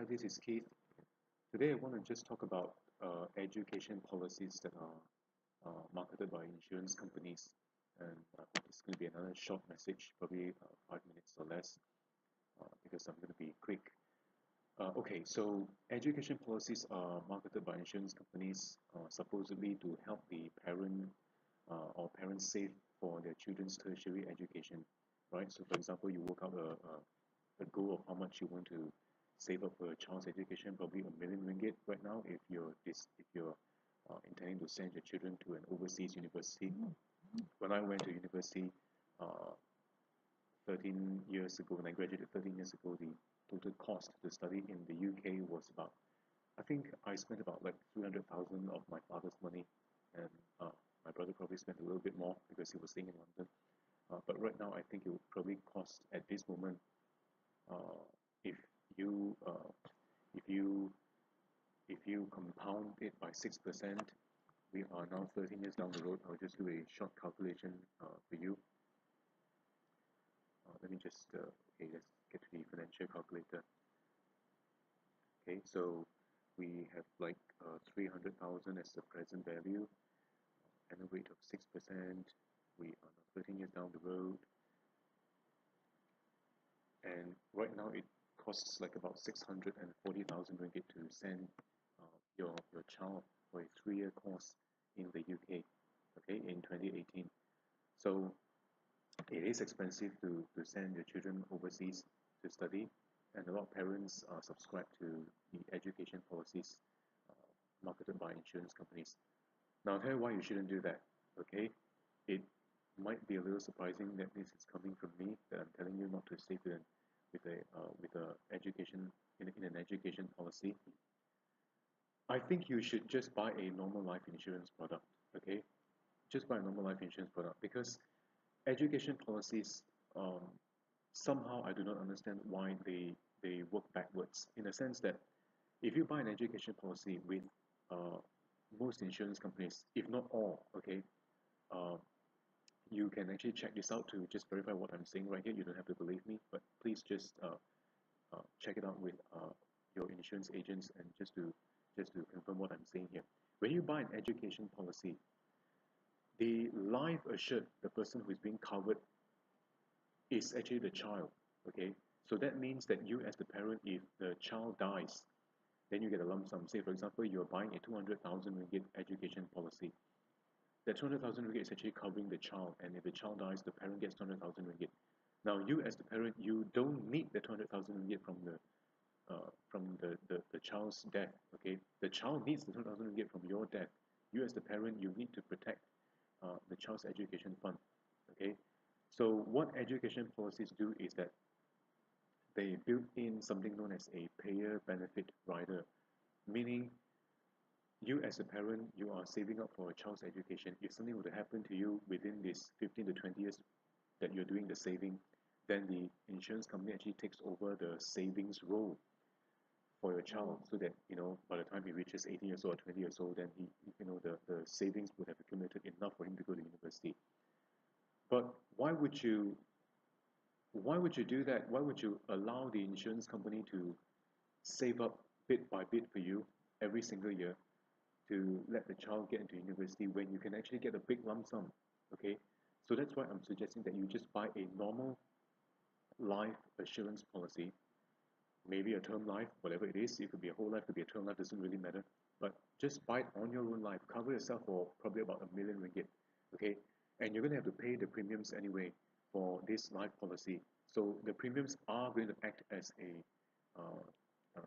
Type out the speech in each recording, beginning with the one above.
This is Keith. Today I want to just talk about education policies that are marketed by insurance companies. And it's going to be another short message, probably 5 minutes or less, because I'm going to be quick. Okay, so education policies are marketed by insurance companies supposedly to help the parent or parents save for their children's tertiary education, right? So, for example, you work out a goal of how much you want to save up for a child's education, probably R1 million right now if you're intending to send your children to an overseas university. When I went to university uh, 13 years ago, when I graduated 13 years ago, the total cost to study in the UK was about, I think I spent about like 300,000 of my father's money, and my brother probably spent a little bit more because he was staying in London. But right now, I think it would probably cost at this moment, uh, if you uh, if you if you compound it by 6%, we are now 13 years down the road. I'll just do a short calculation for you. Let me just okay, let's get to the financial calculator. Okay, so we have like 300,000 as the present value and a rate of 6%. We are now 13 years down the road, and right now it costs like about 640,000 ringgit to send your child for a 3-year course in the UK, okay, in 2018. So it is expensive to send your children overseas to study, and a lot of parents are subscribed to the education policies uh, marketed by insurance companies. Now, I'll tell you why you shouldn't do that. Okay, it might be a little surprising that this is coming from me, that I'm telling you not to stay with a education in an education policy. I think you should just buy a normal life insurance product. Okay, just buy a normal life insurance product, because education policies, somehow I do not understand why they work backwards, in the sense that if you buy an education policy with uh, most insurance companies, if not all, okay, uh, you can actually check this out to just verify what I'm saying right here. You don't have to believe me, but please just check it out with your insurance agents, and just to confirm what I'm saying here. When you buy an education policy, the life assured, the person who is being covered, is actually the child. Okay, so that means that you as the parent, if the child dies, then you get a lump sum. Say for example, you're buying a 200,000 ringgit education policy. That 200,000 ringgit is actually covering the child, and if the child dies, the parent gets 200,000 ringgit. Now you as the parent, you don't need the 200,000 ringgit from the child's death. Okay, the child needs the 200,000 ringgit from your death. You as the parent, you need to protect the child's education fund. Okay, so what education policies do is that they build in something known as a payer benefit rider, meaning you as a parent, you are saving up for a child's education. If something were to happen to you within this 15 to 20 years that you're doing the saving, then the insurance company actually takes over the savings role for your child, so that by the time he reaches 18 years old or 20 years old, then the savings would have accumulated enough for him to go to university. But why would you do that? Why would you allow the insurance company to save up bit by bit for you every single year to let the child get into university when you can actually get a big lump sum? Okay, so that's why I'm suggesting that you just buy a normal life assurance policy, maybe a term life, whatever it is. It could be a whole life, could be a term life, doesn't really matter. But just buy it on your own life, cover yourself for probably about R1 million, okay? And you're going to have to pay the premiums anyway for this life policy. So the premiums are going to act as a uh, uh,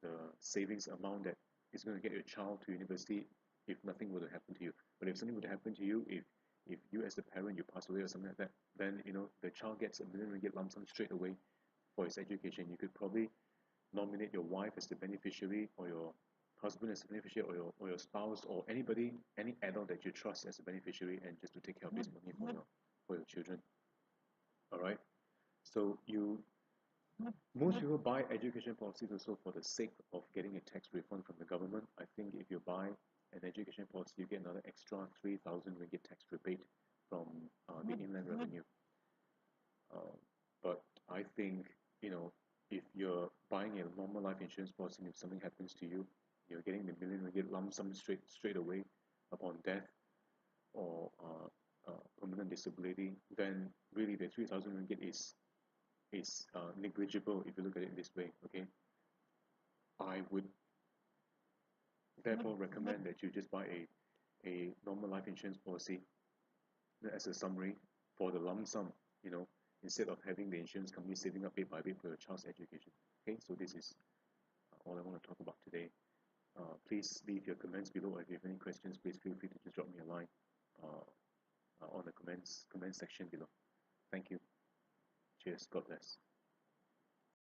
the savings amount that is going to get your child to university if nothing were to happen to you. But if something were to happen to you, if you as the parent, you pass away or something like that, then the child gets R1 million lump sum straight away for his education. You could probably nominate your wife as the beneficiary, or your husband as the beneficiary, or your spouse, or anybody, any adult that you trust as a beneficiary, and just to take care of this money for your children. All right. So most people buy education policies also for the sake of getting a tax refund from the government. I think if you buy an education policy, you get another extra 3,000 ringgit tax rebate from the inland revenue. Uh, but I think, you know, if you're buying a normal life insurance policy, and if something happens to you, you're getting the million ringgit lump sum straight away upon death or permanent disability, then really the 3,000 ringgit is negligible if you look at it this way. Okay, I would therefore recommend that you just buy a normal life insurance policy as a summary for the lump sum, instead of having the insurance company saving up bit by bit for your child's education. Okay, so this is all I want to talk about today. Please leave your comments below. If you have any questions, please feel free to just drop me a line uh, on the comment section below. Thank you. Cheers. God bless.